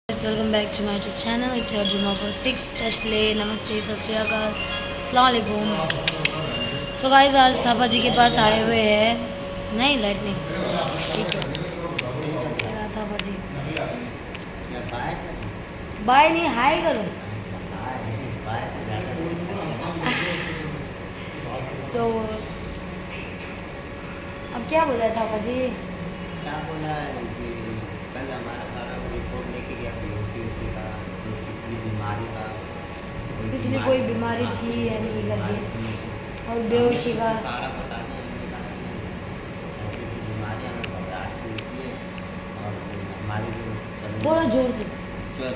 Welcome back to my YouTube channel. It's your जुमा for 6 चशले। नमस्ते, सत श्री अकाल, अस्सलाम वालेकुम। सो गाइस, आज थापा जी के पास आए हुए हैं। नहीं, लाइट नहीं, ठीक है। थापा जी बाय नहीं, हाय करो। सो अब क्या बोला है थापा जी? क्या बोला है कि कल हमारा सारा रिपोर्ट लेके गया पीओसी का, पिछली बीमारी का, पिछली कोई बीमारी थी या नहीं करके, और बेहोशी का सारा बता दिया। हमने कहा ऐसी ऐसी बीमारी हमें घबराहट सी होती है और हमारी जो थोड़ा जोर से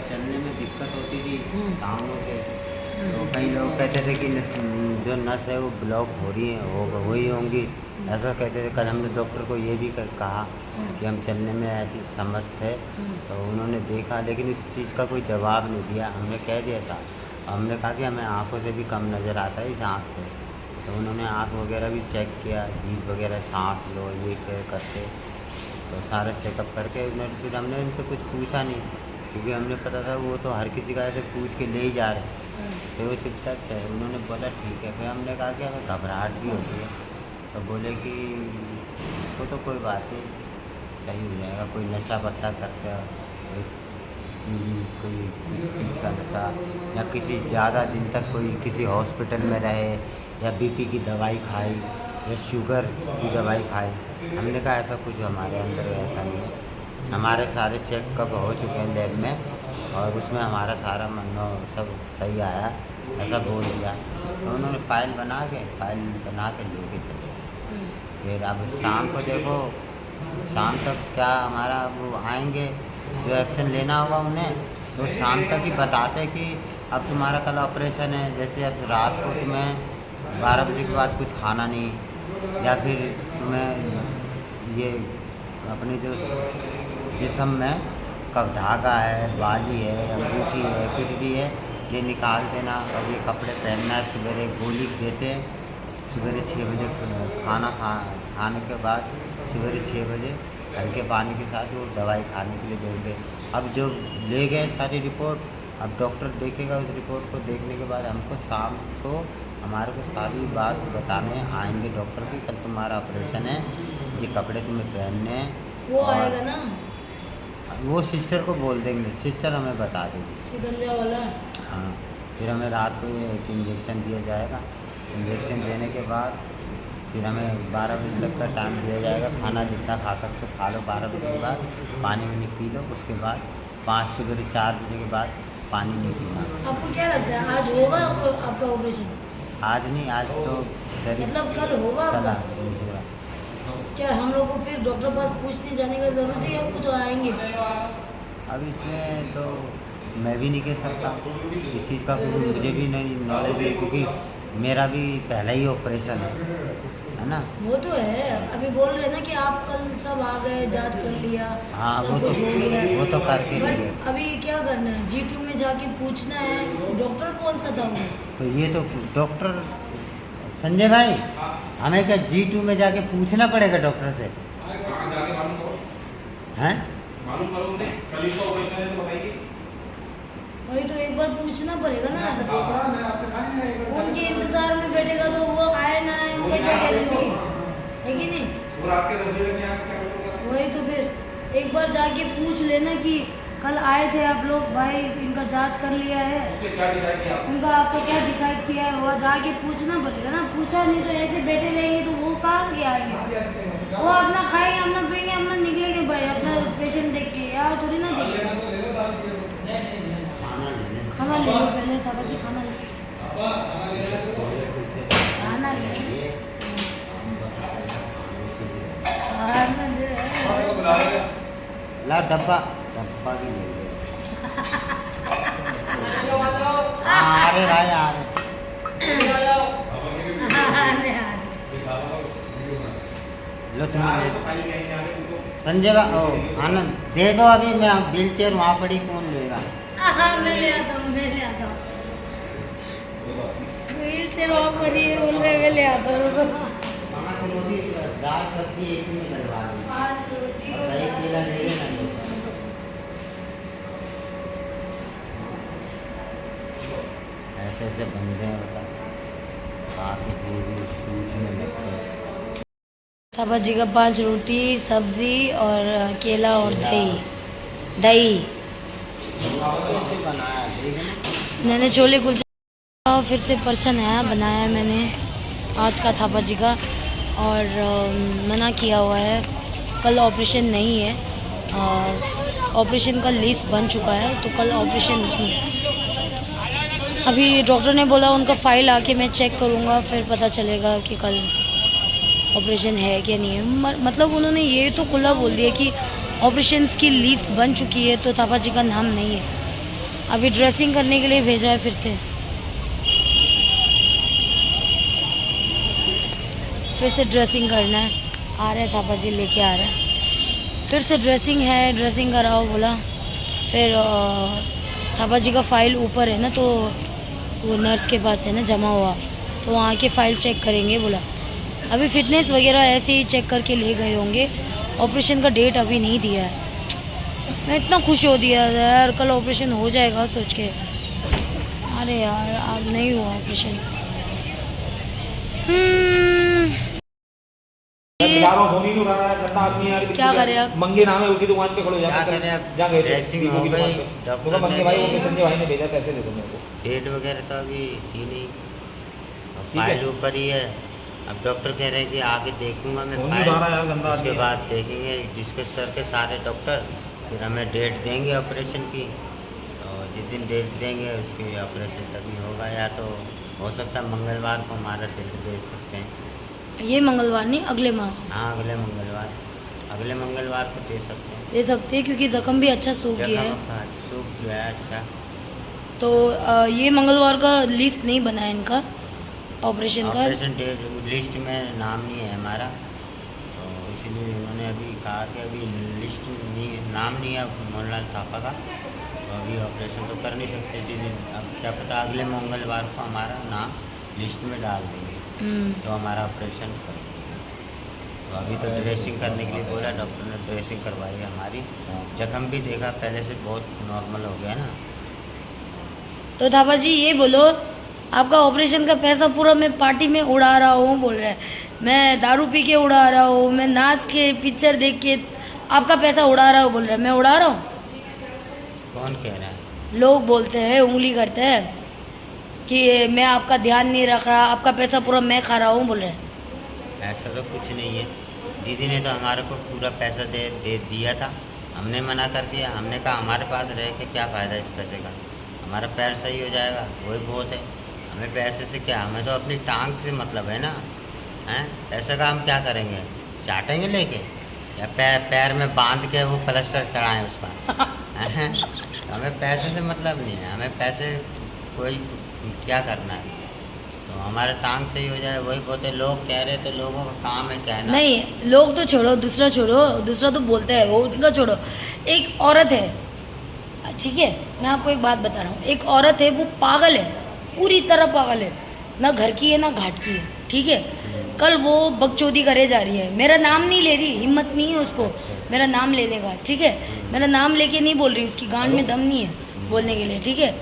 चलने में दिक्कत होती थी टांगों से। तो कई लोग कहते थे कि जो नस है वो ब्लॉक हो रही है, हो हुई होंगी, ऐसा कहते थे। कल हमने डॉक्टर को ये भी कहा कि हम चलने में ऐसी समर्थ है, तो उन्होंने देखा लेकिन इस चीज़ का कोई जवाब नहीं दिया। हमने कह दिया था, हमने कहा कि हमें आँखों से भी कम नज़र आता है इस आँख से। तो उन्होंने आँख वगैरह भी चेक किया, जीभ वगैरह, सांस लो ये करके, तो सारा चेकअप करके उन्होंने फिर हमने उनसे कुछ पूछा नहीं, क्योंकि हमने पता था वो तो हर किसी का ऐसे पूछ के ले ही जा रहे। तो वो चुपचाप थे। उन्होंने बोला ठीक है। फिर हमने कहा कि हमें घबराहट भी होती है, तो बोले कि वो तो कोई बात नहीं, सही हो जाएगा। कोई नशा पत्ता करते हो, कोई चीज़ का नशा, या किसी ज़्यादा दिन तक कोई किसी हॉस्पिटल में रहे, या बीपी की दवाई खाई, या शुगर की दवाई खाई। हमने कहा ऐसा कुछ हमारे अंदर ऐसा नहीं है। हमारे सारे चेकअप हो चुके हैं लैब में, और उसमें हमारा सारा मनो सब सही आया, ऐसा बोल दिया। तो उन्होंने फाइल बना के लेके चले। फिर अब शाम को देखो, शाम तक क्या हमारा वो आएंगे, जो एक्शन लेना होगा उन्हें, तो शाम तक ही बताते कि अब तुम्हारा कल ऑपरेशन है। जैसे अब रात को तुम्हें 12 बजे के बाद कुछ खाना नहीं, या फिर तुम्हें ये अपने जो जिस्म में कब धागा है, बाली है, अंगूठी है, कुछ भी है, ये निकाल देना। और ये कपड़े पहनना है। सवेरे गोली देते हैं, सवेरे 6 बजे खाने के बाद सवेरे 6 बजे हल्के पानी के साथ वो दवाई खाने के लिए देंगे। अब जो ले गए सारी रिपोर्ट, अब डॉक्टर देखेगा। उस रिपोर्ट को देखने के बाद हमको शाम को हमारे को सारी बात बताने आएंगे डॉक्टर की, कल तुम्हारा ऑपरेशन है, ये कपड़े तुम्हें पहनने हैं। वो आएगा ना, वो सिस्टर को बोल देंगे, सिस्टर हमें बता देगी, सिकंजा वाला। हाँ। फिर हमें रात को ये एक इंजेक्शन दिया जाएगा। इंजेक्शन देने के बाद फिर हमें 12 बजे तक का टाइम दिया जाएगा। खाना जितना खा सकते खा लो 12 बजे के बाद, पानी वानी पी लो। उसके बाद 5 सवेरे 4 बजे के बाद पानी नहीं पीना। आपको क्या लगता है आज होगा आपका ऑपरेशन? आज नहीं, आज तो मतलब कल होगा आपका? क्या हम लोग को फिर डॉक्टर पास पूछने जाने का ज़रूरत है, आपको तो आएंगे? अब इसमें तो मैं भी नहीं कह सकता इस चीज़ का, क्योंकि मुझे भी नहीं नॉलेज है, क्योंकि मेरा भी पहला ही ऑपरेशन है ना। वो तो है। अभी बोल रहे ना कि आप कल सब आ गए, जांच कर लिया, हाँ, सब कुछ हो गया, वो तो करके लिए। अभी क्या करना है? G2 में जाके पूछना है। डॉक्टर कौन सा था वो? तो ये तो डॉक्टर संजय भाई, हमें क्या G2 में जाके पूछना पड़ेगा डॉक्टर से? हैं? वही तो एक बार पूछना पड़ेगा ना। उनके इंतजार में बैठेगा तो वो आए ना आए, उसका क्या गारंटी है कि नहीं? वही तो फिर एक बार जाके पूछ लेना कि कल आए थे आप लोग, भाई इनका जांच कर लिया है, उनका आपको क्या डिसाइड किया है, वो जाके पूछना पड़ेगा ना। पूछा नहीं तो ऐसे बैठे रहेंगे तो वो कहाँ के आएंगे? वो अपना खाएंगे, अपना पिएंगे, अपना निकलेंगे भाई, अपना पेशेंट देख के। यार थोड़ी ना देखेगा। खाना ले लो पहले, थापा जी खाना ले, खाना ले, ला डब्बा भी ले लो। हाँ, अरे भाई आ रहे लो तुम्हें संजय ओ आनंद दे दो। अभी मैं व्हील चेयर वहाँ पड़ी, कौन लेगा? मैं ले आता हूँ, मैं ले आता हूँ। व्हील चेयर वहाँ पर ही बोल रहे, मैं ले आता हूँ। दाल सब्जी एक में डलवा दो, दही केला ले लेना। ऐसे ऐसे बंदे हैं बता काफ़ी पूरी पूछने लगते हैं। थापा जी का 5 रोटी सब्जी और केला और दही दही कैसे बनाया ठीक है ना। मैंने छोले कुलचा और फिर से परछा नया बनाया मैंने आज का थापा जी का। और मना किया हुआ है, कल ऑपरेशन नहीं है और ऑपरेशन का लिस्ट बन चुका है तो कल ऑपरेशन नहीं है। अभी डॉक्टर ने बोला उनका फाइल आके मैं चेक करूँगा, फिर पता चलेगा कि कल ऑपरेशन है कि नहीं है। मतलब उन्होंने ये तो खुला बोल दिया कि ऑपरेशंस की लिस्ट बन चुकी है तो थापा जी का नाम नहीं है। अभी ड्रेसिंग करने के लिए भेजा है फिर से ड्रेसिंग करना है। आ रहे हैं थापा जी लेके आ रहे हैं, फिर से ड्रेसिंग है, ड्रेसिंग कराओ बोला। फिर थापा जी का फाइल ऊपर है ना तो वो नर्स के पास है ना जमा हुआ, तो वहाँ के फाइल चेक करेंगे बोला। अभी फिटनेस वगैरह ऐसे ही चेक करके ले गए होंगे, ऑपरेशन का डेट अभी नहीं दिया है। मैं इतना खुश हो दिया यार, कल ऑपरेशन हो जाएगा सोच के। अरे यार अब नहीं हुआ ऑपरेशन। फोन ही नहीं उठा रहा है, गंदा आदमी यार। क्या करें अब? मंगे नाम है उसी दुकान पे खड़े हो क्या जाते करें अब? जा गए थे ड्रेसिंग हो की गई, दुकान पे। डॉक्टर तो मंगे भाई ने वो संजय भाई ने भेजा, पैसे दे दो मेरे को। डेट वगैरह तो अभी थी नहीं, ठीक है। फाइल ऊपर ही है। अब डॉक्टर कह रहे हैं कि आगे देखूंगा मैं फोन नहीं फाइल, उठा रहा यार, गंदा उसके आदमी है। बाद देखेंगे डिस्कस करके सारे डॉक्टर, फिर हमें डेट देंगे ऑपरेशन की। और जिस दिन डेट देंगे उसकी ऑपरेशन तभी होगा, या तो हो सकता है मंगलवार को हमारा डेट दे सकते हैं। ये मंगलवार नहीं अगले माह हाँ अगले मंगलवार को दे सकते हैं। दे सकते हैं क्योंकि जख्म भी अच्छा सूख गया है। सूख गया है अच्छा। तो ये मंगलवार का लिस्ट नहीं बना है इनका ऑपरेशन का। ऑपरेशन डेट लिस्ट में नाम नहीं है हमारा, तो इसीलिए उन्होंने अभी कहा कि अभी लिस्ट नहीं, नाम नहीं है मोहनलाल थापा का, तो अभी ऑपरेशन तो कर नहीं सकते। जिस दिन अब क्या पता अगले मंगलवार को हमारा नाम लिस्ट में डाल देंगे तो हमारा ऑपरेशन कर देंगे। तो अभी तो ड्रेसिंग करने के लिए बोला डॉक्टर ने, ड्रेसिंग करवाई है हमारी। जख्म भी देखा पहले से बहुत नॉर्मल हो गया ना। तो थापा जी ये बोलो, आपका ऑपरेशन का पैसा पूरा मैं पार्टी में उड़ा रहा हूँ बोल रहा है, मैं दारू पी के उड़ा रहा हूँ, मैं नाच के पिक्चर देख के आपका पैसा उड़ा रहा हूँ बोल रहा है। मैं उड़ा रहा हूँ? कौन कह रहा है? लोग बोलते हैं, उंगली करते हैं कि मैं आपका ध्यान नहीं रख रहा, आपका पैसा पूरा मैं खा रहा हूँ बोल रहे हैं। ऐसा तो कुछ नहीं है, दीदी ने तो हमारे को पूरा पैसा दे दिया था। हमने मना कर दिया, हमने कहा हमारे पास रह के क्या फ़ायदा इस पैसे का, हमारा पैर सही हो जाएगा वही बहुत है, हमें पैसे से क्या, हमें तो अपनी टांग से मतलब है ना। हैं पैसे का हम क्या करेंगे, चाटेंगे लेके, या पैर में बांध के वो प्लास्टर चढ़ाएं उसका। हमें पैसे से मतलब नहीं है, हमें पैसे कोई क्या करना है, तो हमारे टांग सही हो जाए वही बहुत है। लोग कह रहे तो लोगों का काम है कहना। नहीं, लोग तो छोड़ो, दूसरा तो बोलते हैं, वो उनका छोड़ो। एक औरत है, ठीक है, मैं आपको एक बात बता रहा हूँ, एक औरत है वो पागल है, पूरी तरह पागल है, ना घर की है ना घाट की है, ठीक है। कल वो बकचोदी करे जा रही है, मेरा नाम नहीं ले रही, हिम्मत नहीं है उसको मेरा नाम लेने का, ठीक है। मेरा नाम लेके नहीं बोल रही, उसकी गांड में दम नहीं है बोलने के लिए, ठीक है।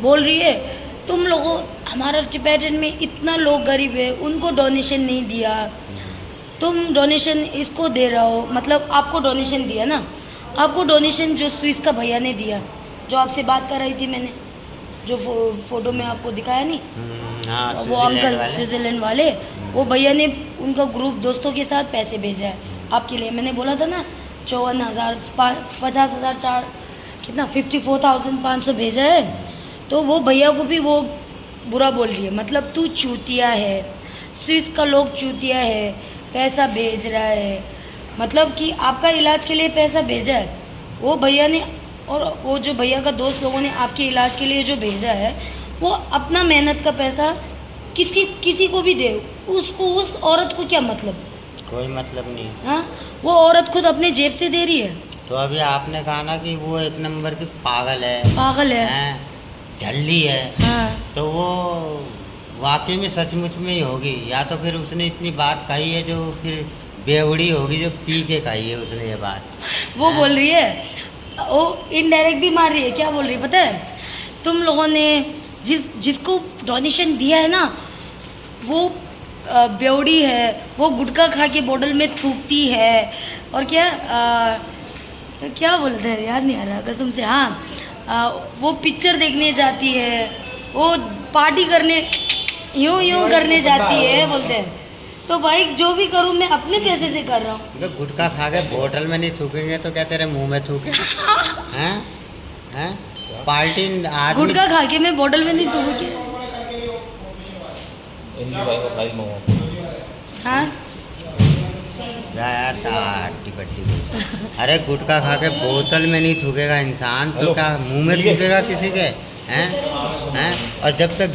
बोल रही है तुम लोगों, हमारा टिबेटन में इतना लोग गरीब है, उनको डोनेशन नहीं दिया, तुम डोनेशन इसको दे रहे हो, मतलब आपको डोनेशन दिया ना, आपको डोनेशन जो स्विस का भैया ने दिया, जो आपसे बात कर रही थी मैंने, जो फोटो में आपको दिखाया नहीं, हाँ, वो अंकल स्विट्जरलैंड वाले, वो भैया ने उनका ग्रुप दोस्तों के साथ पैसे भेजा है आपके लिए। मैंने बोला था ना 54,000 50,000 4 कितना 54,500 भेजा है। तो वो भैया को भी वो बुरा बोल रही है, मतलब तू चूतिया है, स्विस का लोग चूतिया है, पैसा भेज रहा है, मतलब कि आपका इलाज के लिए पैसा भेजा है वो भैया ने, और वो जो भैया का दोस्त लोगों ने आपके इलाज के लिए जो भेजा है वो अपना मेहनत का पैसा किसी को भी दे, उसको उस औरत को क्या मतलब, कोई मतलब नहीं। हाँ, वो औरत खुद अपने जेब से दे रही है। तो अभी आपने कहा ना कि वो एक नंबर की पागल है, झल्ली है, हाँ। तो वो वाकई में सचमुच में ही होगी, या तो फिर उसने इतनी बात कही है जो फिर बेवड़ी होगी, जो पी के कही है उसने ये बात। वो बोल रही है, वो इनडायरेक्ट भी मार रही है, क्या बोल रही है पता है, तुम लोगों ने जिसको डोनेशन दिया है ना वो बेवड़ी है, वो गुटखा खा के बोतल में थूकती है और क्या बोलते हैं याद नहीं आ रहा कसम से। हाँ वो पिक्चर देखने जाती है, वो पार्टी करने यूं करने जाती है बोलते हैं। तो भाई जो भी करूं मैं अपने पैसे से कर रहा हूँ। तो गुटखा खा के बोतल में नहीं थूकेंगे तो क्या तेरे मुंह में थूके? हैं हैं पार्टी आदमी गुटखा खा के मैं बोतल में नहीं थूकूंगी। हाँ यार हट्टी पट्टी। अरे गुटखा खा के बोतल में नहीं थूकेगा इंसान तो क्या मुंह में थूकेगा किसी के? हैं हैं और जब तक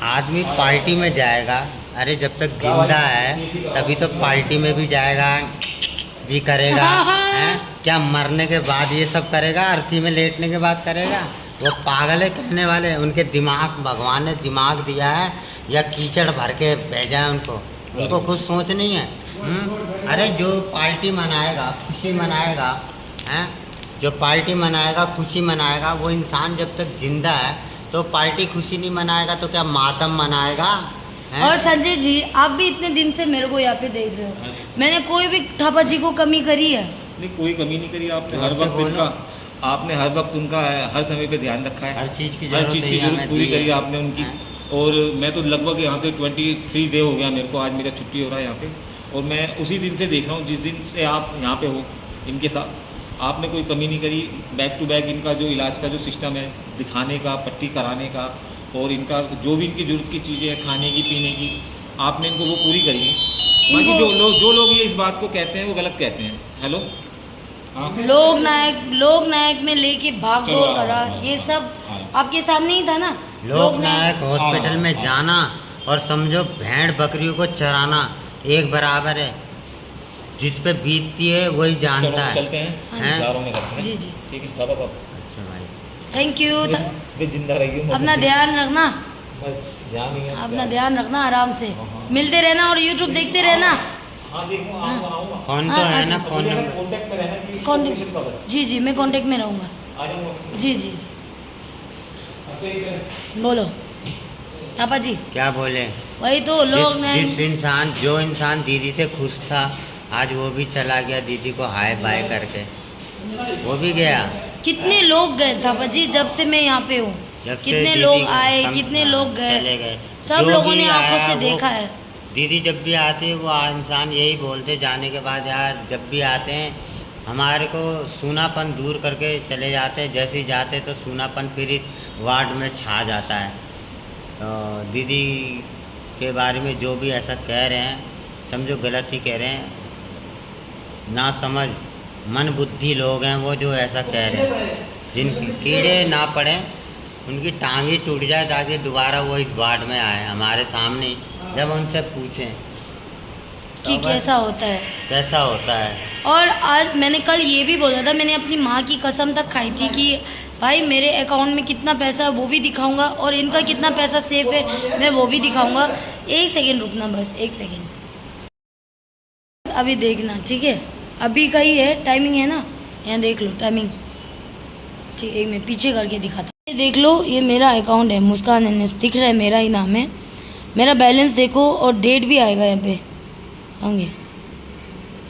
आदमी पार्टी में जाएगा, अरे जब तक जिंदा है तभी तो पार्टी में भी जाएगा, भी करेगा। हैं क्या मरने के बाद ये सब करेगा? अर्थी में लेटने के बाद करेगा? वो पागल है कहने वाले। उनके दिमाग भगवान ने दिमाग दिया है या कीचड़ भर के भेजा है उनको कुछ सोच नहीं है। अरे जो पार्टी मनाएगा, खुशी मनाएगा, हैं जो पार्टी मनाएगा, खुशी मनाएगा, वो इंसान जब तक जिंदा है तो पार्टी खुशी नहीं मनाएगा तो क्या मातम मनाएगा? और संजय जी आप भी इतने दिन से मेरे को यहाँ पे देख रहे हो, मैंने कोई भी थापा जी को कमी करी है? नहीं कोई कमी नहीं करी आपने। हर वक्त उनका आपने हर वक्त उनका हर समय पे ध्यान रखा है। हर चीज़ की जरूरत पूरी करी आपने उनकी। और मैं तो लगभग यहाँ से 23 डे हो गया मेरे को, आज मेरा छुट्टी हो रहा है यहाँ पे। और मैं उसी दिन से देख रहा हूँ जिस दिन से आप यहाँ पे हो इनके साथ, आपने कोई कमी नहीं करी। बैक टू बैक इनका जो इलाज का जो सिस्टम है, दिखाने का, पट्टी कराने का, और इनका जो भी इनकी जरूरत की चीज़ें हैं खाने की पीने की, आपने इनको वो पूरी करी है। बाकी जो लोग ये इस बात को कहते हैं वो गलत कहते हैं। हेलो हाँ लोक नायक में लेके भाग दो करा, ये सब आपके सामने ही था ना। लोक नायक हॉस्पिटल में जाना और समझो भेड़ बकरियों को चराना एक बराबर है। जिस पे बीतती है वही जानता है। चलते हैं चारों में करते हैं। जी जी ठीक है बाबा। अच्छा भाई थैंक यू। वे जिंदा रहिए, अपना ध्यान रखना, बस ध्यान नहीं है। अपना ध्यान रखना, आराम से मिलते रहना और यूट्यूब देखते रहना। हाँ देखो आऊँगा। फोन तो है ना, फोन नंबर कॉन्टेक्ट में रहना कि कॉन्टेक्ट, जी जी मैं कांटेक्ट में रहूँगा। आ जाऊँगा। जी जी जी अच्छा ही चले। बोलो थापा जी। क्या बोले? वही तो लोग जो इंसान दीदी से खुश था आज वो भी चला गया दीदी को हाय बाय करके, वो भी गया। कितने लोग गए थापा जी जब से मैं यहाँ पे हूँ, कितने लोग आए, कितने लोग गए, सब लोगों ने आंखों से देखा है। दीदी जब भी आती है वो इंसान यही बोलते जाने के बाद, यार जब भी आते हैं हमारे को सूनापन दूर करके चले जाते हैं। जैसे ही जाते तो सूनापन फिर इस वार्ड में छा जाता है। तो दीदी के बारे में जो भी ऐसा कह रहे हैं समझो गलत ही कह रहे हैं। ना समझ मन बुद्धि लोग हैं वो जो ऐसा कह रहे हैं। जिनके कीड़े ना पड़े उनकी टांग ही टूट जाए ताकि दोबारा वो इस वार्ड में आए हमारे सामने, जब उनसे पूछें कि कैसा होता है, कैसा होता है। और आज मैंने कल ये भी बोला था, मैंने अपनी माँ की कसम तक खाई थी कि भाई मेरे अकाउंट में कितना पैसा है वो भी दिखाऊंगा और इनका कितना पैसा सेफ है मैं वो भी दिखाऊंगा। एक सेकेंड रुकना, बस एक सेकेंड, अभी देखना ठीक है। अभी का ही है, टाइमिंग है ना, यहाँ देख लो टाइमिंग। ठीक है, एक मिनट पीछे करके दिखाता हूँ। ये देख लो, ये मेरा अकाउंट है, मुस्कान एनएस दिख रहा है, मेरा ही नाम है। मेरा बैलेंस देखो और डेट भी आएगा यहाँ पे, होंगे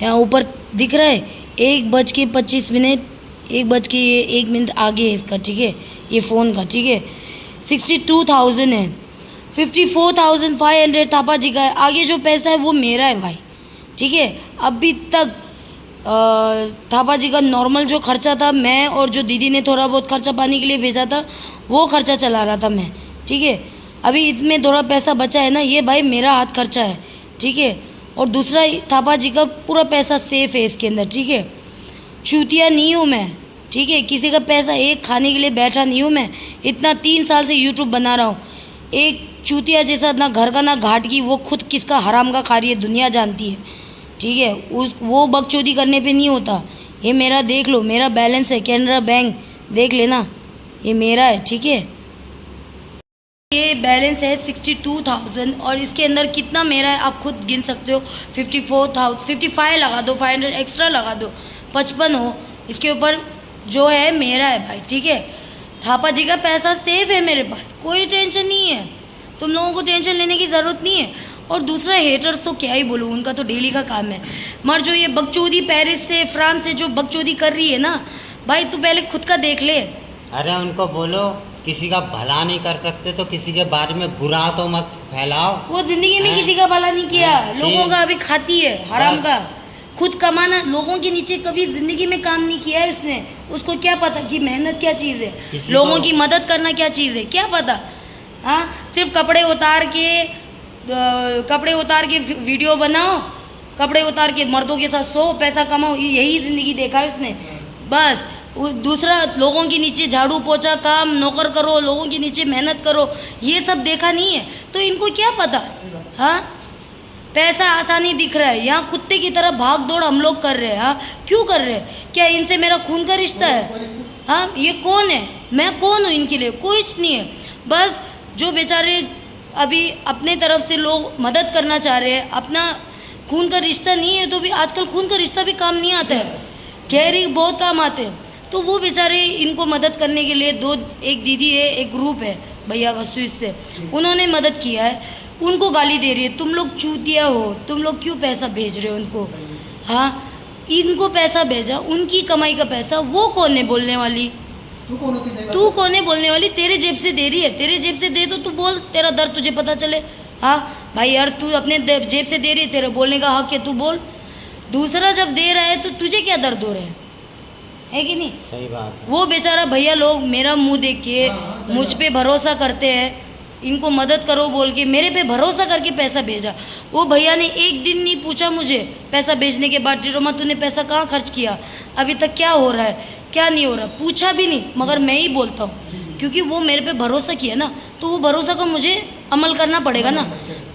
यहाँ ऊपर दिख रहा है 1:25, 1:01 आगे है इसका, ठीक है, ये फ़ोन का, ठीक है। 62,000 है, 54,500 थापा जी का है। आगे जो पैसा है वो मेरा है भाई, ठीक है। अभी तक थापा जी का नॉर्मल जो खर्चा था, मैं और जो दीदी ने थोड़ा बहुत खर्चा पानी के लिए भेजा था वो खर्चा चला रहा था मैं, ठीक है। अभी इसमें थोड़ा पैसा बचा है ना, ये भाई मेरा हाथ खर्चा है, ठीक है। और दूसरा थापा जी का पूरा पैसा सेफ है इसके अंदर, ठीक है। चूतिया नहीं हूँ मैं, ठीक है। किसी का पैसा एक खाने के लिए बैठा नहीं हूँ मैं। इतना 3 साल से यूट्यूब बना रहा हूँ। एक चूतिया जैसा ना घर का ना घाट की, वो खुद किसका हराम का खा रही है दुनिया जानती है, ठीक है। वो बकचोदी करने पे नहीं होता। ये मेरा देख लो, मेरा बैलेंस है कैनरा बैंक, देख लेना, ये मेरा है, ठीक है। ये बैलेंस है 62,000 और इसके अंदर कितना मेरा है आप खुद गिन सकते हो। 54,000, 55 लगा दो, 500 एक्स्ट्रा लगा दो, 55 हो। इसके ऊपर जो है मेरा है भाई, ठीक है। थापा जी का पैसा सेफ है मेरे पास, कोई टेंशन नहीं है, तुम लोगों को टेंशन लेने की ज़रूरत नहीं है। और दूसरा हेटर्स तो क्या ही बोलूँ, उनका तो डेली का काम है। मगर जो ये बकचोदी पेरिस से फ्रांस से जो बकचोदी कर रही है ना भाई, तू पहले खुद का देख ले। अरे उनको बोलो किसी का भला नहीं कर सकते तो किसी के बारे में बुरा तो मत फैलाओ। वो जिंदगी में हैं? किसी का भला नहीं किया, हैं? लोगों का अभी खाती है हराम बस। का, खुद कमाना, लोगों के नीचे कभी जिंदगी में काम नहीं किया है उसने। उसको क्या पता कि मेहनत क्या चीज़ है, किसी लोगों को- की मदद करना क्या चीज़ है, क्या पता। हाँ, सिर्फ कपड़े उतार के वीडियो बनाओ, कपड़े उतार के मर्दों के साथ सो, पैसा कमाओ, यही जिंदगी देखा है उसने बस। दूसरा लोगों के नीचे झाड़ू पोछा काम, नौकर करो, लोगों के नीचे मेहनत करो, ये सब देखा नहीं है, तो इनको क्या पता। हाँ, पैसा आसानी दिख रहा है, यहाँ कुत्ते की तरह भाग दौड़ हम लोग कर रहे हैं। हाँ, क्यों कर रहे हैं? क्या इनसे मेरा खून का रिश्ता है? हाँ, ये कौन है, मैं कौन हूँ इनके लिए? कुछ नहीं है। बस जो बेचारे अभी अपने तरफ से लोग मदद करना चाह रहे हैं, अपना खून का रिश्ता नहीं है तो भी आजकल खून का रिश्ता भी काम नहीं आता है, गहरी बहुत काम आते हैं। तो वो बेचारे इनको मदद करने के लिए एक दीदी है, एक ग्रुप है भैया का स्विस से, उन्होंने मदद किया है। उनको गाली दे रही है, तुम लोग चूतिया हो, तुम लोग क्यों पैसा भेज रहे हो उनको। हाँ, इनको पैसा भेजा, उनकी कमाई का पैसा, वो कौन है बोलने वाली? तू कौन है बोलने वाली? तेरे जेब से दे रही है, तेरे जेब से दे तो तू बोल, तेरा दर्द तुझे पता चले। हाँ भाई यार, तू अपने जेब से दे रही है, तेरे बोलने का हक है, तू बोल। दूसरा जब दे रहा है तो तुझे क्या दर्द हो रहा है कि नहीं? सही बात है। वो बेचारा भैया लोग मेरा मुंह देख के मुझ पे भरोसा करते हैं, इनको मदद करो बोल के मेरे पे भरोसा करके पैसा भेजा। वो भैया ने एक दिन नहीं पूछा मुझे पैसा भेजने के बाद, जीरोमा तूने पैसा कहाँ खर्च किया, अभी तक क्या हो रहा है, क्या नहीं हो रहा, पूछा भी नहीं। मगर मैं ही बोलता हूँ क्योंकि वो मेरे पे भरोसा किया ना, तो वो भरोसा का मुझे अमल करना पड़ेगा ना।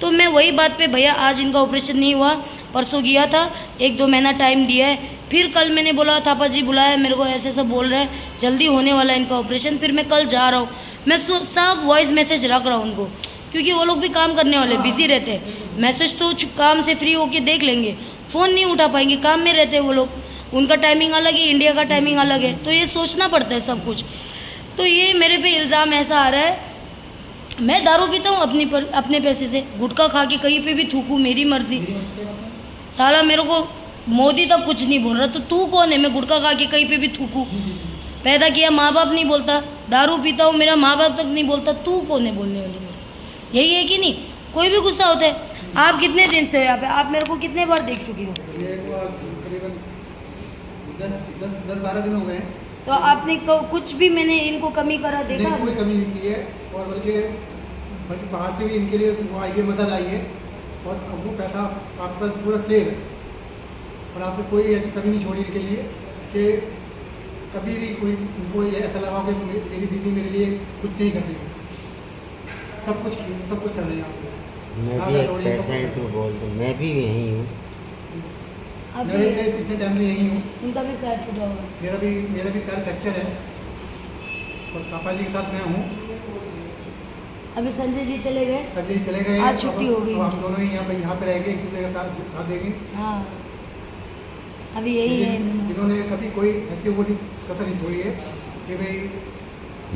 तो मैं वही बात पे, भैया आज इनका ऑपरेशन नहीं हुआ, परसों गया था, 1-2 महीना टाइम दिया है, फिर कल मैंने बोला थापा जी बुलाया मेरे को, ऐसे सब बोल रहे हैं, जल्दी होने वाला है इनका ऑपरेशन। फिर मैं कल जा रहा हूँ, मैं सब वॉइस मैसेज रख रहा हूँ उनको, क्योंकि वो लोग भी काम करने वाले, बिजी रहते हैं। मैसेज तो काम से फ्री होके देख लेंगे, फ़ोन नहीं उठा पाएंगे, काम में रहते हैं वो लोग, उनका टाइमिंग अलग है, इंडिया का टाइमिंग अलग है, तो ये सोचना पड़ता है सब कुछ। तो ये मेरे पे इल्ज़ाम ऐसा आ रहा है, मैं दारू पीता हूँ अपने पैसे से, गुटखा खा के कहीं पे भी थूकूँ, मेरी मर्जी। साला मेरे को मोदी तक कुछ नहीं बोल रहा, तो तू कौन है मैं गुटखा खा के कहीं पे भी थूकूँ? पैदा किया माँ बाप नहीं बोलता, दारू पीता हूँ मेरा माँ बाप तक नहीं बोलता, तू कौन है बोलने वाली मेरे? यही है कि नहीं? कोई भी गुस्सा होता है। आप कितने दिन से हो यहाँ पे? आप मेरे को कितने बार देख चुकी हो? करीबन 10-12 दिन हो गए हैं। तो आपने कुछ भी मैंने इनको कमी करा देखा? नहीं, कोई कमी नहीं की है, और बल्कि बाहर से भी इनके लिए वो आई है, मदद आई है, और अब वो पैसा आपके पास पूरा सेव है, और आपने कोई ऐसी कमी नहीं छोड़ी इनके लिए कि कभी भी कोई उनको ये ऐसा लगा कि मेरी दीदी मेरे लिए कुछ नहीं कर रही है। सब कुछ कर रही है आप। मैं भी एक पेशेंट हूँ, बोल दूँ, मैं भी यही हूँ। अभी मैं इतने टाइम से यही हूँ। उनका भी पैर छूटा हुआ है। मेरा भी पैर फ्रैक्चर है, और पापा जी के साथ मैं हूँ। अभी संजय जी चले गए, संजय जी चले गए, आज छुट्टी हो गई। हम दोनों ही यहाँ पे रहेंगे, एक दूसरे का साथ देंगे। हाँ, अभी यही है दोनों। इन्होंने कभी कोई ऐसी वो कसर नहीं छोड़ी है कि भाई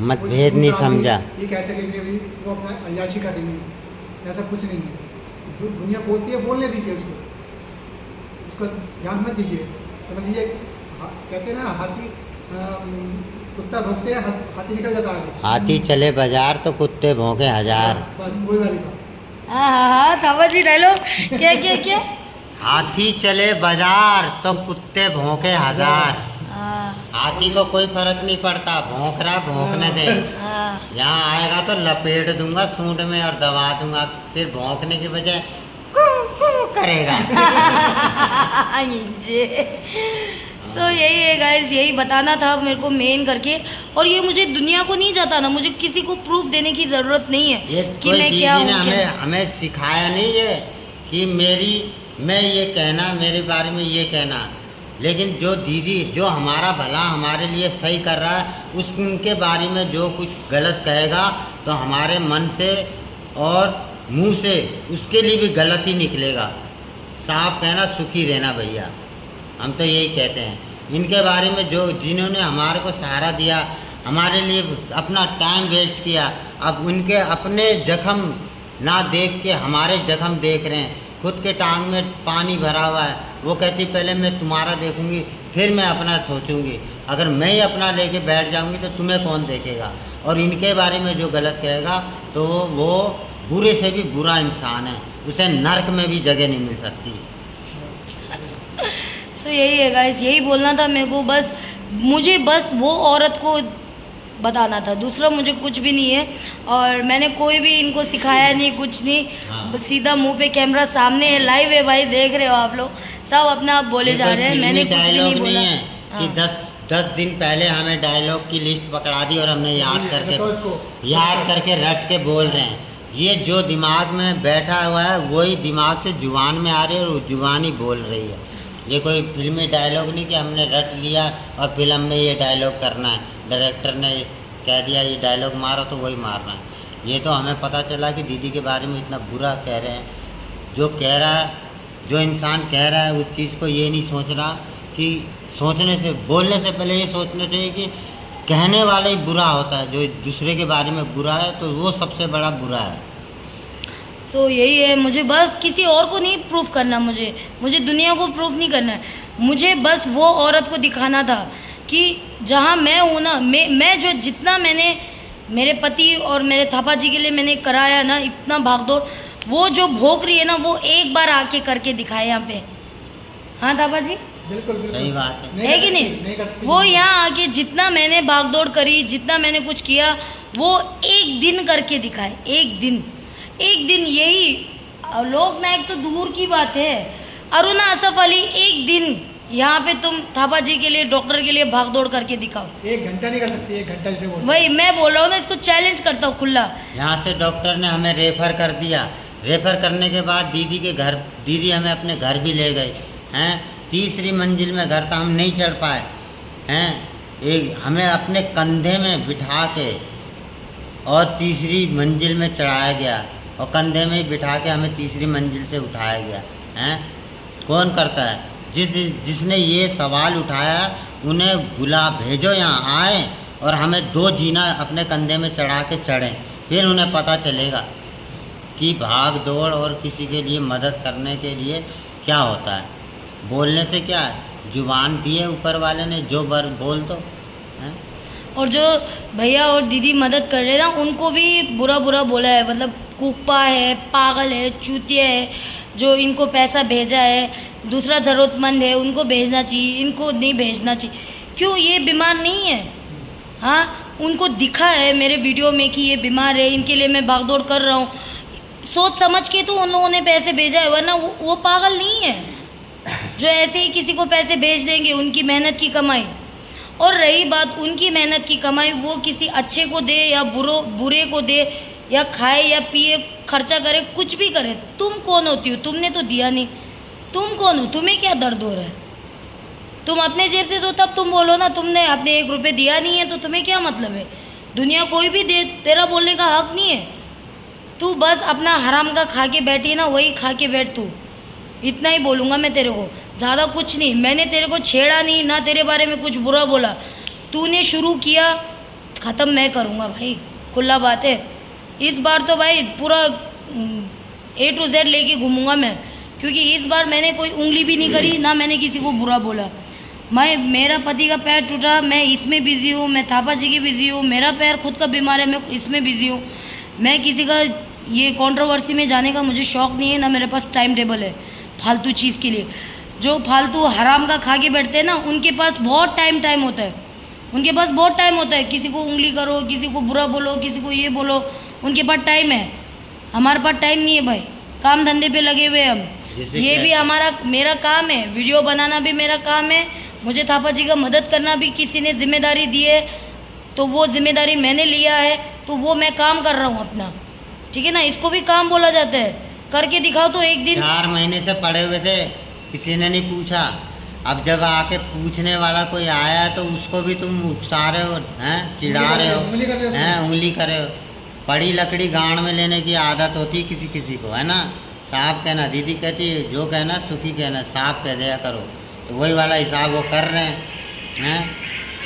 मतभेद नहीं समझा। ये कैसे कि भाई वो अपना अयाशी कर रही है, ऐसा कुछ नहीं है। दुनिया बोलती है, बोलने दीजिए उसको ध्यान मत दीजिए। समझ लीजिए, कहते हैं ना, हाथी कुत्ता भौंकते हैं, हाथी निकल जाता है। हाथी चले बाजार तो कुत्ते भौंके हजार। बस वही वाली बात। हाँ, थापा जी डायलॉग क्या? हाथी चले बाजार तो कुत्ते भौंके हजार। हाँ, हाथी को कोई फर्क नहीं पड़ता, भौंक रहा भौंकने दे। हाँ। यहाँ आएगा तो लपेट दूंगा सूंड में और दबा दूंगा, फिर भौंकने की बजाय करेगा। तो यही है गाइस, यही बताना था मेरे को मेन करके। और ये मुझे दुनिया को नहीं जाता, मुझे किसी को प्रूफ देने की ज़रूरत नहीं है ये कि कोई मैं दीदी क्या ने हूँ। हमें सिखाया नहीं है कि मैं ये कहना, मेरे बारे में ये कहना। लेकिन जो दीदी जो हमारा भला हमारे लिए सही कर रहा है, उनके बारे में जो कुछ गलत कहेगा तो हमारे मन से और मुंह से उसके लिए भी गलत ही निकलेगा। साफ कहना, सुखी रहना भैया, हम तो यही कहते हैं। इनके बारे में जो जिन्होंने हमारे को सहारा दिया, हमारे लिए अपना टाइम वेस्ट किया। अब उनके अपने जख्म ना देख के हमारे जख्म देख रहे हैं। खुद के टांग में पानी भरा हुआ है, वो कहती पहले मैं तुम्हारा देखूंगी फिर मैं अपना सोचूंगी। अगर मैं ही अपना लेके बैठ जाऊंगी तो तुम्हें कौन देखेगा। और इनके बारे में जो गलत कहेगा तो वो बुरे से भी बुरा इंसान है, उसे नर्क में भी जगह नहीं मिल सकती। तो यही है गाइस, यही बोलना था मेरे को। बस मुझे बस वो औरत को बताना था, दूसरा मुझे कुछ भी नहीं है। और मैंने कोई भी इनको सिखाया नहीं, कुछ नहीं। हाँ। बस सीधा मुंह पे कैमरा सामने है, लाइव है भाई, देख रहे हो आप लोग, सब अपना आप बोले ये जा रहे हैं। मैंने कुछ भी डायलॉग नहीं बोला है कि हाँ। 10 दिन पहले हमें डायलॉग की लिस्ट पकड़ा दी और हमने याद करके रट के बोल रहे हैं। ये जो दिमाग में बैठा हुआ है वही दिमाग से जुबान में आ रही है और जुबान ही बोल रही है। ये कोई फिल्मी डायलॉग नहीं कि हमने रट लिया और फिल्म में ये डायलॉग करना है, डायरेक्टर ने कह दिया ये डायलॉग मारो तो वही मारना है। ये तो हमें पता चला कि दीदी के बारे में इतना बुरा कह रहे हैं। जो कह रहा है, जो इंसान कह रहा है उस चीज़ को ये नहीं सोच रहा कि सोचने से, बोलने से पहले ये सोचना चाहिए कि कहने वाला ही बुरा होता है। जो दूसरे के बारे में बुरा है तो वो सबसे बड़ा बुरा है। सो यही है, मुझे बस किसी और को नहीं प्रूफ करना, मुझे दुनिया को प्रूफ नहीं करना है। मुझे बस वो औरत को दिखाना था कि जहाँ मैं हूँ ना, मैं जो जितना मैंने मेरे पति और मेरे थापा जी के लिए मैंने कराया ना, इतना भागदौड़, वो जो भोग रही है ना, वो एक बार आके करके दिखाए यहाँ पे। हाँ थापा जी, बिल्कुल सही बात है कि नहीं? वो यहाँ आके जितना मैंने भागदौड़ करी, जितना मैंने कुछ किया, वो एक दिन करके दिखाए। एक दिन यही लोकनायक तो दूर की बात है, अरुणा असफ अली एक दिन यहाँ पे तुम थापा जी के लिए, डॉक्टर के लिए भागदौड़ करके दिखाओ। 1 घंटा नहीं कर सकती, 1 घंटा से बोल। वही मैं बोल रहा हूँ ना, इसको चैलेंज करता हूँ खुला। यहाँ से डॉक्टर ने हमें रेफ़र कर दिया। रेफ़र करने के बाद दीदी हमें अपने घर भी ले गए हैं। 3री मंजिल में घर था, हम नहीं चढ़ पाए हैं। हमें अपने कंधे में बिठा के और 3री मंजिल में चढ़ाया गया और कंधे में ही बिठा के हमें 3री मंजिल से उठाया गया हैं। कौन करता है? जिसने ये सवाल उठाया उन्हें भेजो यहाँ आए और हमें 2 जीना अपने कंधे में चढ़ा के चढ़ें, फिर उन्हें पता चलेगा कि भाग दौड़ और किसी के लिए मदद करने के लिए क्या होता है। बोलने से क्या है, जुबान दी है ऊपर वाले ने, जो बोल दो हैं। और जो भैया और दीदी मदद कर रहे हैं ना, उनको भी बुरा बोला है, मतलब कुप्पा है, पागल है, चूतिया है। जो इनको पैसा भेजा है, दूसरा ज़रूरतमंद है, उनको भेजना चाहिए, इनको नहीं भेजना चाहिए। क्यों? ये बीमार नहीं है। हाँ, उनको दिखा है मेरे वीडियो में कि ये बीमार है, इनके लिए मैं भागदौड़ कर रहा हूँ, सोच समझ के तो उन लोगों ने पैसे भेजा है, वरना वो पागल नहीं है जो ऐसे ही किसी को पैसे भेज देंगे। उनकी मेहनत की कमाई। और रही बात उनकी मेहनत की कमाई, वो किसी अच्छे को दे या बुरे को दे, या खाए या पिए, खर्चा करे, कुछ भी करे, तुम कौन होती हो? तुमने तो दिया नहीं, तुम कौन हो? तुम्हें क्या दर्द हो रहा है? तुम अपने जेब से दो, तब तुम बोलो ना। तुमने अपने 1 रुपये दिया नहीं है तो तुम्हें क्या मतलब है? दुनिया कोई भी दे, तेरा बोलने का हक नहीं है। तू बस अपना हराम का खा के बैठी है ना, वही खा के बैठ तू। इतना ही बोलूँगा मैं तेरे को, ज़्यादा कुछ नहीं। मैंने तेरे को छेड़ा नहीं, ना तेरे बारे में कुछ बुरा बोला। तूने शुरू किया, ख़त्म मैं करूँगा भाई, खुला बात है। इस बार तो भाई पूरा A to Z लेके घूमूंगा मैं, क्योंकि इस बार मैंने कोई उंगली भी नहीं करी, ना मैंने किसी को बुरा बोला। मेरा पति का पैर टूटा, मैं इसमें बिज़ी हूँ, मैं थापा जी की बिज़ी हूँ, मेरा पैर खुद का बीमार है, मैं इसमें बिज़ी हूँ। मैं किसी का ये कंट्रोवर्सी में जाने का मुझे शौक़ नहीं है, ना मेरे पास टाइम टेबल है फालतू चीज़ के लिए। जो फालतू हराम का खा के बैठते हैं ना, उनके पास बहुत टाइम होता है, उनके पास बहुत टाइम होता है। किसी को उंगली करो, किसी को बुरा बोलो, किसी को ये बोलो, उनके पास टाइम है। हमारे पास टाइम नहीं है भाई, काम धंधे पे लगे हुए हम। ये भी मेरा काम है, वीडियो बनाना भी मेरा काम है। मुझे थापा जी का मदद करना भी किसी ने जिम्मेदारी दी है, तो वो जिम्मेदारी मैंने लिया है, तो वो मैं काम कर रहा हूँ अपना, ठीक है ना। इसको भी काम बोला जाता है। करके दिखाओ तो एक दिन। 4 महीने से पड़े हुए थे, किसी ने नहीं पूछा। अब जब आके पूछने वाला कोई आया तो उसको भी तुम उकसा रहे हो हैं, चिढ़ा रहे हो हैं, उंगली कर रहे हो। पड़ी लकड़ी गांड में लेने की आदत होती है किसी को, है ना। साफ कहना, दीदी कहती है जो कहना सुखी कहना, साफ कह दिया करो। तो वही वाला हिसाब वो कर रहे हैं।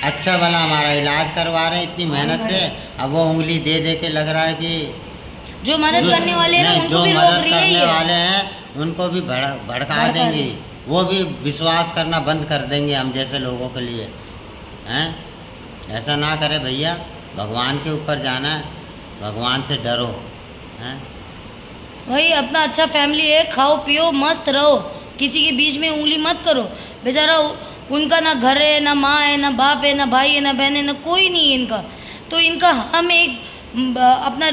अच्छा भला हमारा इलाज करवा रहे हैं इतनी मेहनत से, अब वो उंगली दे दे के लग रहा है कि जो मदद करने वाले हैं ना नहीं, उनको जो भी रोक मदद रही है करने ये। वाले हैं उनको भी भड़का देंगे, वो भी विश्वास करना बंद कर देंगे हम जैसे लोगों के लिए हैं। ऐसा ना करे भैया, भगवान के ऊपर जाना है, भगवान से डरो हैं। भाई अपना अच्छा फैमिली है, खाओ पियो मस्त रहो, किसी के बीच में उंगली मत करो। बेचारा उनका ना घर है, ना माँ है, ना बाप है, ना भाई है, ना बहन है, ना कोई नहीं है इनका। तो इनका हम एक अपना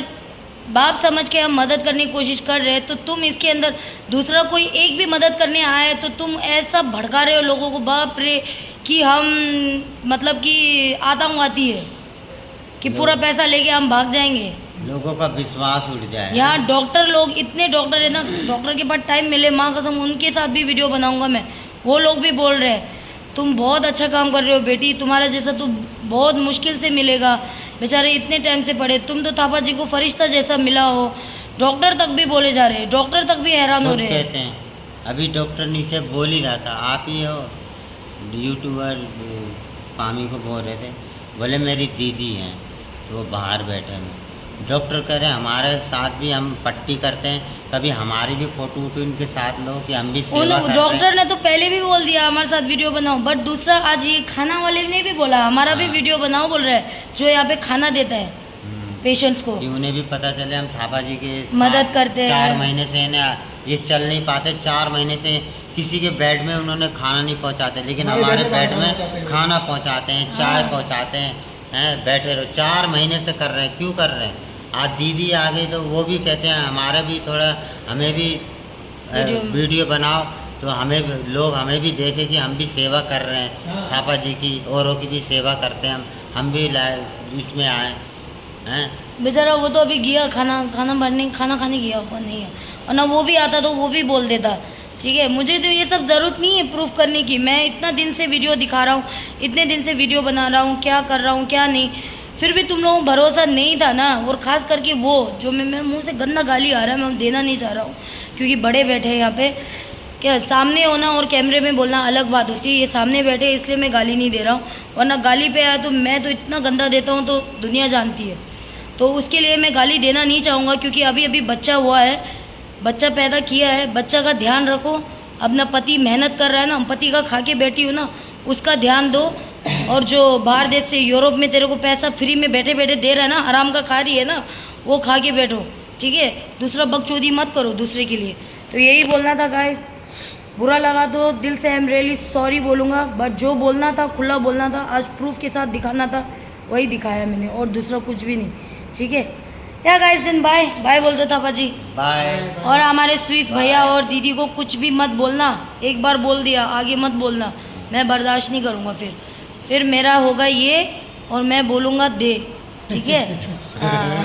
बाप समझ के हम मदद करने की कोशिश कर रहे हैं, तो तुम इसके अंदर दूसरा कोई एक भी मदद करने आए तो तुम ऐसा भड़का रहे हो लोगों को, बाप रे, कि हम मतलब कि आतंकवादी है कि पूरा पैसा लेके हम भाग जाएंगे। लोगों का विश्वास उठ जाए। यहाँ डॉक्टर लोग इतने डॉक्टर है ना, डॉक्टर के पास टाइम मिले माँ कसम उनके साथ भी वीडियो बनाऊंगा मैं, वो लोग भी बोल रहे हैं तुम बहुत अच्छा काम कर रहे हो बेटी, तुम्हारा जैसा तो बहुत मुश्किल से मिलेगा, बेचारे इतने टाइम से पढ़े, तुम तो थापा जी को फरिश्ता जैसा मिला हो। डॉक्टर तक भी बोले जा रहे हैं, डॉक्टर तक भी हैरान हो खुद रहे हैं। कहते हैं, अभी डॉक्टर नीचे बोल ही रहा था, आप ही हो यूट्यूबर पामी को बोल रहे थे, बोले मेरी दीदी हैं तो वो बाहर बैठे हैं। डॉक्टर कह रहे हैं हमारे साथ भी हम पट्टी करते हैं, कभी हमारी भी फोटो वोटो इनके साथ लो कि हम भी सेवा कर रहे हैं। डॉक्टर ने तो पहले भी बोल दिया हमारे साथ वीडियो बनाओ, बट दूसरा आज ये खाना वाले ने भी बोला हमारा भी वीडियो बनाओ बोल रहा है, जो यहाँ पे खाना देता है पेशेंट्स को, कि उन्हें भी पता चले हम थापा जी के मदद करते हैं। 4 महीने से इन्हें ये चल नहीं पाते, 4 महीने से किसी के बेड में उन्होंने खाना नहीं पहुंचाते, लेकिन हमारे बेड में खाना पहुंचाते हैं, चाय पहुंचाते हैं, बैठे रहो। 4 महीने से कर रहे हैं, क्यों कर रहे हैं? आज दीदी आ गई तो वो भी कहते हैं हमारा भी थोड़ा, हमें भी वीडियो बनाओ तो हमें लोग हमें भी देखे कि हम भी सेवा कर रहे हैं, थापा जी की औरों की भी सेवा करते हैं हम भी इसमें आए हैं। बेचारा वो तो अभी गया खाना खाने गया हुआ नहीं है, और ना वो भी आता तो वो भी बोल देता। ठीक है, मुझे तो ये सब ज़रूरत नहीं है प्रूफ करने की, मैं इतना दिन से वीडियो दिखा रहा हूँ, इतने दिन से वीडियो बना रहा हूँ, क्या कर रहा हूँ क्या नहीं, फिर भी तुम लोगों को भरोसा नहीं था ना। और ख़ास करके वो जो मेरे मुंह से गंदा गाली आ रहा है मैं देना नहीं चाह रहा हूँ, क्योंकि बड़े बैठे हैं यहाँ पे, क्या सामने होना और कैमरे में बोलना अलग बात होती है, ये सामने बैठे इसलिए मैं गाली नहीं दे रहा हूँ, वरना गाली पे आया तो मैं तो इतना गंदा देता हूँ तो दुनिया जानती है, तो उसके लिए मैं गाली देना नहीं चाहूँगा। क्योंकि अभी अभी बच्चा हुआ है, बच्चा पैदा किया है, बच्चा का ध्यान रखो। अपना पति मेहनत कर रहा है ना, पति का खा के बैठी हूँ ना, उसका ध्यान दो। और जो बाहर देश से यूरोप में तेरे को पैसा फ्री में बैठे बैठे दे रहा है ना, आराम का खा रही है ना, वो खा के बैठो, ठीक है। दूसरा बकचोदी मत करो दूसरे के लिए। तो यही बोलना था गाइस, बुरा लगा तो दिल से आई एम रियली सॉरी बोलूँगा, बट जो बोलना था खुला बोलना था, आज प्रूफ के साथ दिखाना था, वही दिखाया मैंने, और दूसरा कुछ भी नहीं, ठीक है। या गाइस दिन बाय बाय बोल दो थापा जी, बाय। और हमारे स्विस भैया और दीदी को कुछ भी मत बोलना, एक बार बोल दिया आगे मत बोलना, मैं बर्दाश्त नहीं करूँगा, फिर मेरा होगा ये और मैं बोलूँगा दे, ठीक है। हाँ।